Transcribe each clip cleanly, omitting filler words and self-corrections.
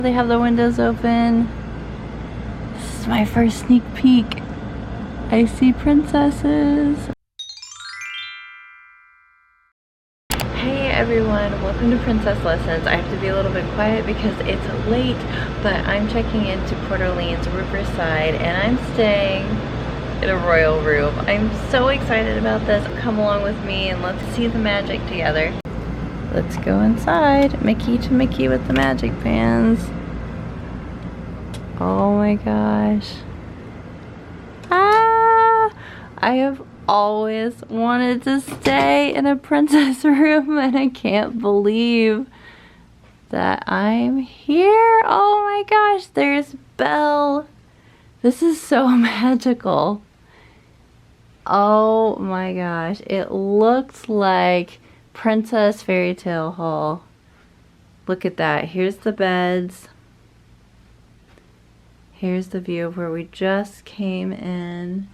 They have the windows open. This is my first sneak peek. I see princesses. Hey everyone, welcome to Princess Lessons. I have to be a little bit quiet because it's late, but I'm checking into Port Orleans Riverside and I'm staying in a royal room. I'm so excited about this. Come along with me and let's see the magic together. Let's go inside. Mickey to Mickey with the magic bands. Oh my gosh. Ah! I have always wanted to stay in a princess room and I can't believe that I'm here. Oh my gosh, there's Belle. This is so magical. Oh my gosh, it looks like Princess Fairy Tale Hall. Look at that. Here's the beds. Here's the view of where we just came in.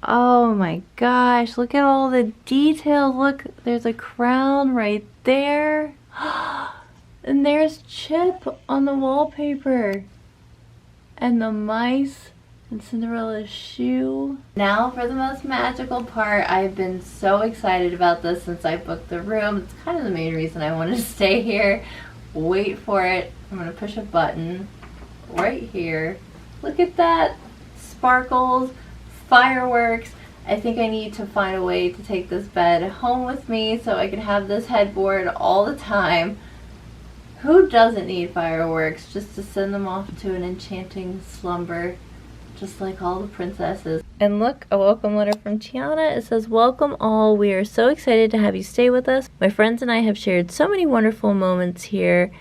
Oh my gosh, look at all the details. Look, there's a crown right there. And there's Chip on the wallpaper. And the mice and Cinderella's shoe. Now for the most magical part. I've been so excited about this since I booked the room. It's kind of the main reason I wanted to stay here. Wait for it. I'm gonna push a button right here. Look at that. Sparkles, fireworks. I think I need to find a way to take this bed home with me so I can have this headboard all the time. Who doesn't need fireworks just to send them off to an enchanting slumber? Just like all the princesses. And look, a welcome letter from Tiana. It says, "Welcome all. We are so excited to have you stay with us. My friends and I have shared so many wonderful moments here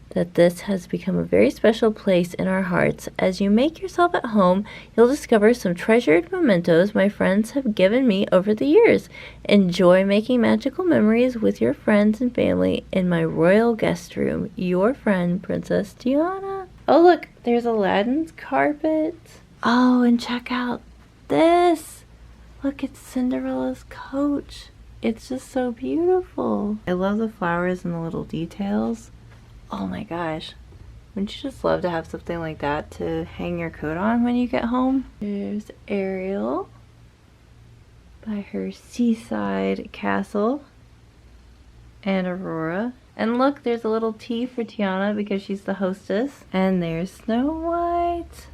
that this has become a very special place in our hearts. As you make yourself at home, you'll discover some treasured mementos my friends have given me over the years. Enjoy making magical memories with your friends and family in my royal guest room. Your friend, Princess Tiana." Oh look, there's Aladdin's carpet. Oh, and check out this. Look, it's Cinderella's coach. It's just so beautiful. I love the flowers and the little details. Oh my gosh. Wouldn't you just love to have something like that to hang your coat on when you get home? There's Ariel by her seaside castle. And Aurora. And look, there's a little T for Tiana because she's the hostess. And there's Snow White.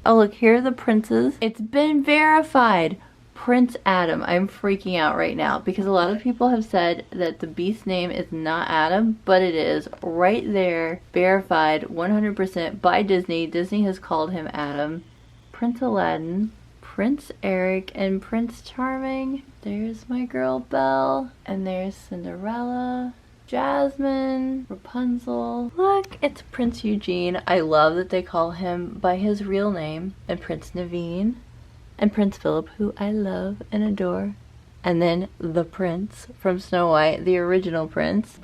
Oh look, here are the princes. It's been verified. Prince Adam. I'm freaking out right now because a lot of people have said that the beast's name is not Adam, but it is right there. Verified 100% by Disney. Disney has called him Adam. Prince Aladdin, Prince Eric, and Prince Charming. There's my girl Belle. And there's Cinderella, Jasmine, Rapunzel. Look, it's Prince Eugene. I love that they call him by his real name. And Prince Naveen. And Prince Philip, who I love and adore. And then the prince from Snow White, the original prince.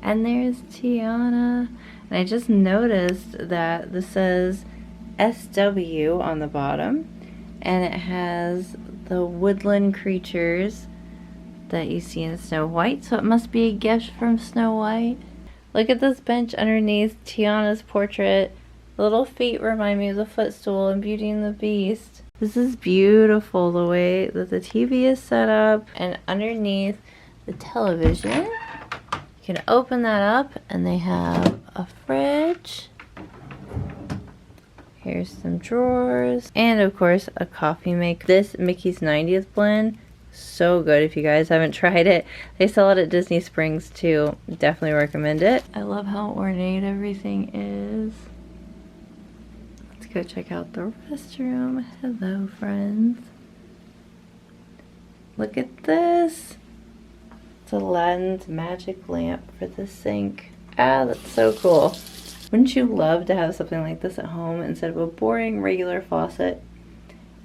And there's Tiana. And I just noticed that this says SW on the bottom. And it has the woodland creatures that you see in Snow White. So it must be a gift from Snow White. Look at this bench underneath Tiana's portrait. The little feet remind me of the footstool in Beauty and the Beast. This is beautiful, the way that the TV is set up, and underneath the television, you can open that up and they have a fridge. Here's some drawers, and of course a coffee maker. This Mickey's 90th blend, so good. If you guys haven't tried it, they sell it at Disney Springs too. Definitely recommend it. I love how ornate everything is. Go check out the restroom. Hello, friends. Look at this. It's Aladdin's magic lamp for the sink. Ah, that's so cool. Wouldn't you love to have something like this at home instead of a boring regular faucet?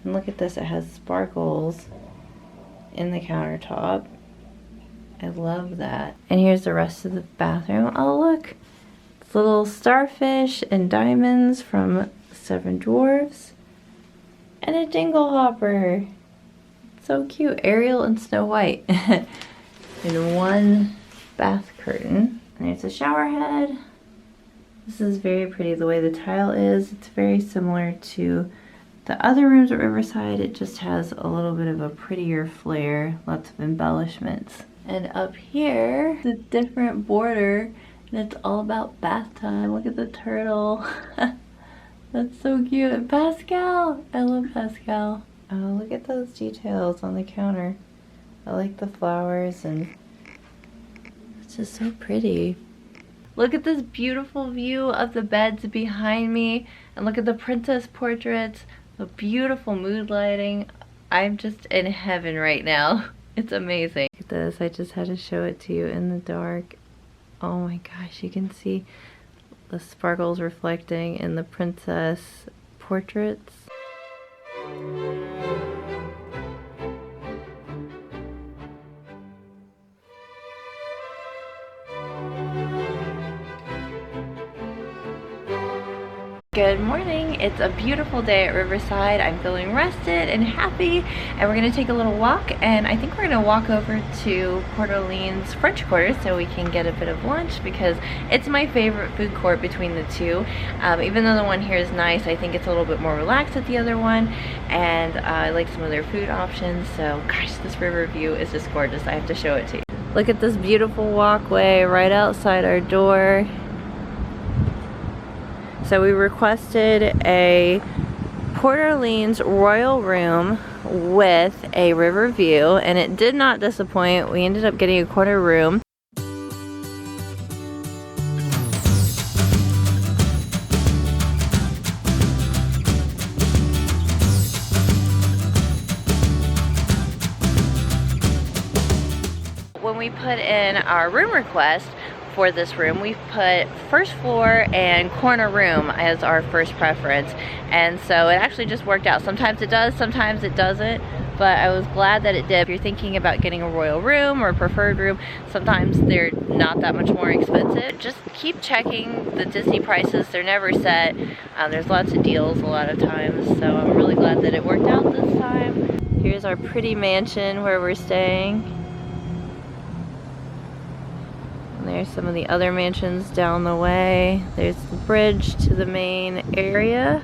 And look at this, it has sparkles in the countertop. I love that. And here's the rest of the bathroom. Oh look, it's little starfish and diamonds from Seven Dwarfs, and a dingle hopper. So cute. Ariel and Snow White in one bath curtain. And there's a shower head, This is very pretty the way the tile is. It's very similar to the other rooms at Riverside. It just has a little bit of a prettier flair, lots of embellishments. And up here, the different border, and it's all about bath time. Look at the turtle. That's so cute. And Pascal, I love Pascal. Oh, look at those details on the counter. I like the flowers, and it's just so pretty. Look at this beautiful view of the beds behind me, and look at the princess portraits, the beautiful mood lighting. I'm just in heaven right now. It's amazing. Look at this, I just had to show it to you in the dark. Oh my gosh, you can see the sparkles reflecting in the princess portraits. Good morning. It's a beautiful day at Riverside. I'm feeling rested and happy, and we're going to take a little walk, and I think we're going to walk over to Port Orleans French Quarter so we can get a bit of lunch, because it's my favorite food court between the two. Even though the one here is nice, I think it's a little bit more relaxed at the other one, and I like some of their food options. So gosh, this river view is just gorgeous. I have to show it to you. Look at this beautiful walkway right outside our door. So we requested a Port Orleans royal room with a river view, and it did not disappoint. We ended up getting a quarter room. When we put in our room request for this room, we've put first floor and corner room as our first preference, and so it actually just worked out. Sometimes it does, sometimes it doesn't, but I was glad that it did. If you're thinking about getting a royal room or a preferred room, sometimes they're not that much more expensive. Just keep checking the Disney prices. They're never set. There's lots of deals a lot of times, so I'm really glad that it worked out this time. Here's our pretty mansion where we're staying. There's some of the other mansions down the way. There's the bridge to the main area.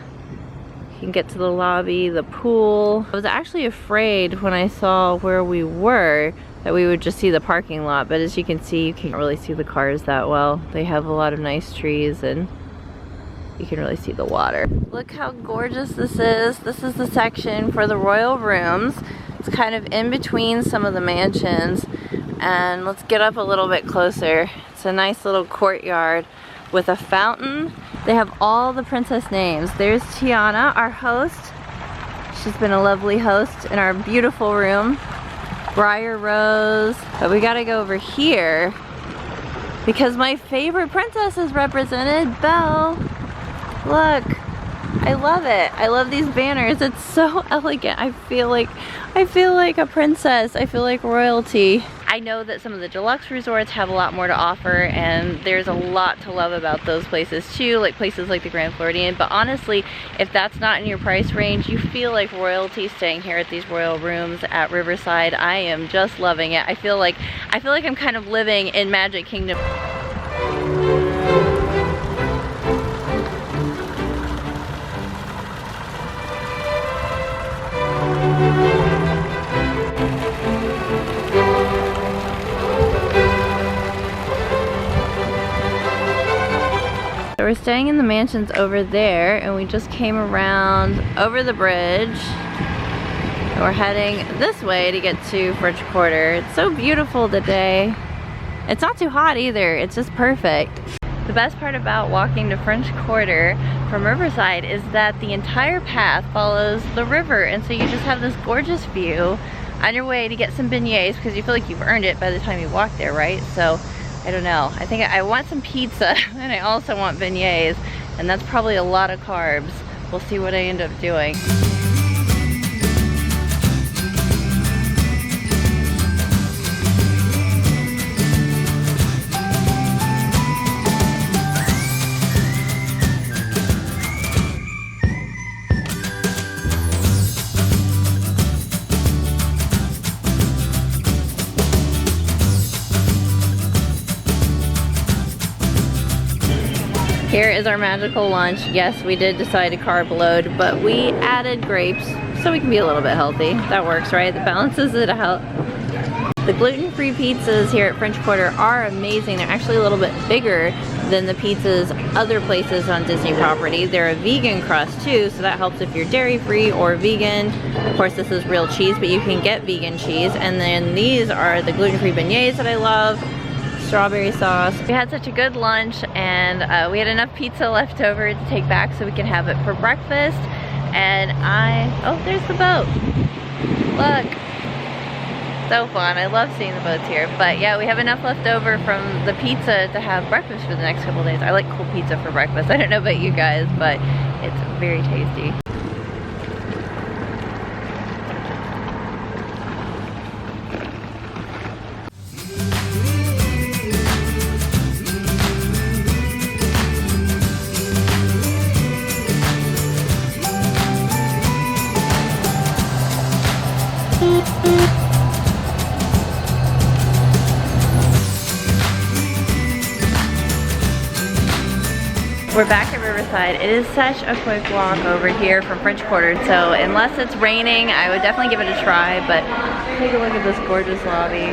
You can get to the lobby, the pool. I was actually afraid when I saw where we were that we would just see the parking lot, but as you can see, you can't really see the cars that well. They have a lot of nice trees, and you can really see the water. Look how gorgeous this is. This is the section for the royal rooms. It's kind of in between some of the mansions. And let's get up a little bit closer. It's a nice little courtyard with a fountain. They have all the princess names. There's Tiana, our host. She's been a lovely host in our beautiful room. Briar Rose. But we gotta go over here because my favorite princess is represented, Belle. Look, I love it. I love these banners. It's so elegant. I feel like a princess. I feel like royalty. I know that some of the deluxe resorts have a lot more to offer, and there's a lot to love about those places too, like places like the Grand Floridian. But honestly, if that's not in your price range, you feel like royalty staying here at these royal rooms at Riverside. I am just loving it. I feel like I'm kind of living in Magic Kingdom. We're staying in the mansions over there, and we just came around over the bridge, and we're heading this way to get to French Quarter. It's so beautiful today. It's not too hot either. It's just perfect. The best part about walking to French Quarter from Riverside is that the entire path follows the river, and so you just have this gorgeous view on your way to get some beignets, because you feel like you've earned it by the time you walk there, right? So I don't know. I think I want some pizza, and I also want beignets, and that's probably a lot of carbs. We'll see what I end up doing. Here is our magical lunch. Yes, we did decide to carb load, but we added grapes so we can be a little bit healthy. That works, right? That balances it out. The gluten-free pizzas here at French Quarter are amazing. They're actually a little bit bigger than the pizzas other places on Disney property. They're a vegan crust too, so that helps if you're dairy-free or vegan. Of course, this is real cheese, but you can get vegan cheese. And then these are the gluten-free beignets that I love. Strawberry sauce. We had such a good lunch, and we had enough pizza left over to take back so we can have it for breakfast. And oh, there's the boat. Look. So fun. I love seeing the boats here. But yeah, we have enough left over from the pizza to have breakfast for the next couple of days. I like cool pizza for breakfast. I don't know about you guys, but it's very tasty. We're back at Riverside. It is such a quick walk over here from French Quarter, so unless it's raining, I would definitely give it a try, but take a look at this gorgeous lobby.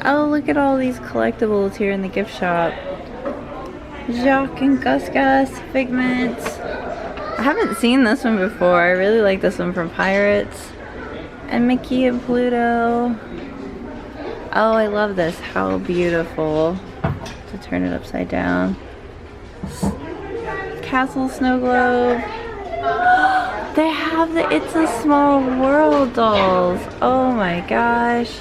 Oh, look at all these collectibles here in the gift shop. Jacques and Gus Gus, Figments. I haven't seen this one before. I really like this one from Pirates. And Mickey and Pluto. Oh, I love this. How beautiful. To turn it upside down. Castle Snow Globe. They have the It's a Small World dolls. Oh my gosh.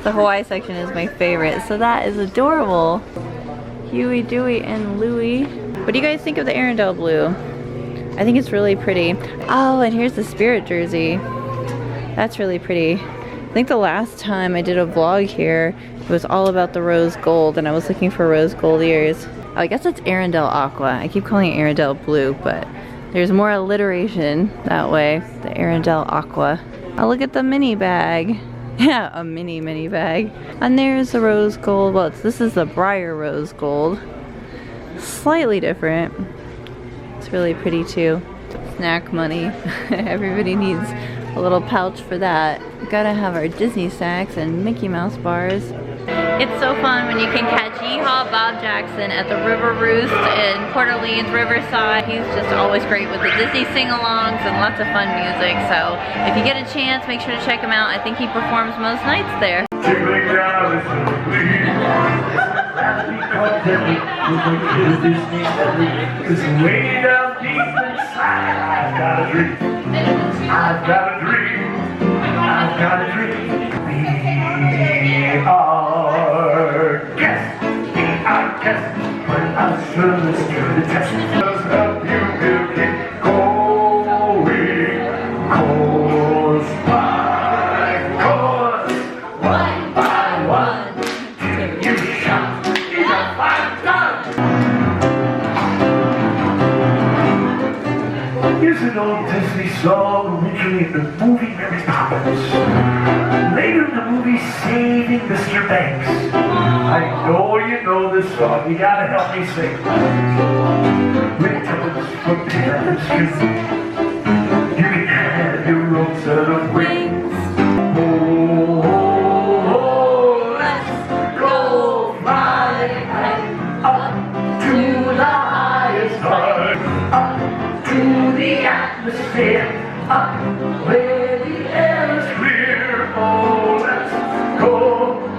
The Hawaii section is my favorite, so that is adorable. Huey, Dewey, and Louie. What do you guys think of the Arendelle blue? I think it's really pretty. Oh, and here's the Spirit jersey. That's really pretty. I think the last time I did a vlog here, it was all about the rose gold, and I was looking for rose gold ears. Oh, I guess it's Arendelle Aqua. I keep calling it Arendelle Blue, but there's more alliteration that way. The Arendelle Aqua. Oh, look at the mini bag. Yeah, a mini bag. And there's the rose gold. Well, this is the Briar rose gold. Slightly different. It's really pretty too. Snack money. Everybody needs a little pouch for that. Gotta have our Disney snacks and Mickey Mouse bars. It's so fun when you can catch Yeehaw Bob Jackson at the River Roost in Port Orleans, Riverside. He's just always great with the Disney sing-alongs and lots of fun music. So if you get a chance, make sure to check him out. I think he performs most nights there. I've got a dream. I've got a dream. We are guests. We are guests. When I should let's do the test. Just help you will get going. Course by course. One by one. Till you shout. These are 5 done. Here's an old Disney song originally in the movie Mary Poppins. Later in the movie Saving Mr. Banks. I know you know this song, you gotta help me sing. Returns from Paris Street. You can have your own set of wings. Oh, oh, oh, let's go fly up to the highest height. Up to the atmosphere. Up where the air is clear. Oh, let's go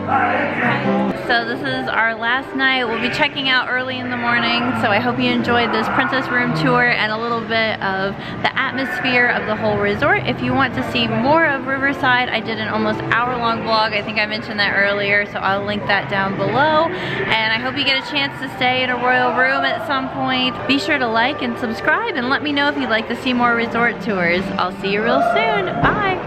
again. So this is our last night. We'll be checking out early in the morning. So I hope you enjoyed this Princess Room tour and a little bit of the atmosphere of the whole resort. If you want to see more of Riverside, I did an almost hour-long vlog. I think I mentioned that earlier, so I'll link that down below. And I hope you get a chance to stay in a royal room at some point. Be sure to like and subscribe and let me know if you'd like to see more resort tours. I'll see you real soon. Bye!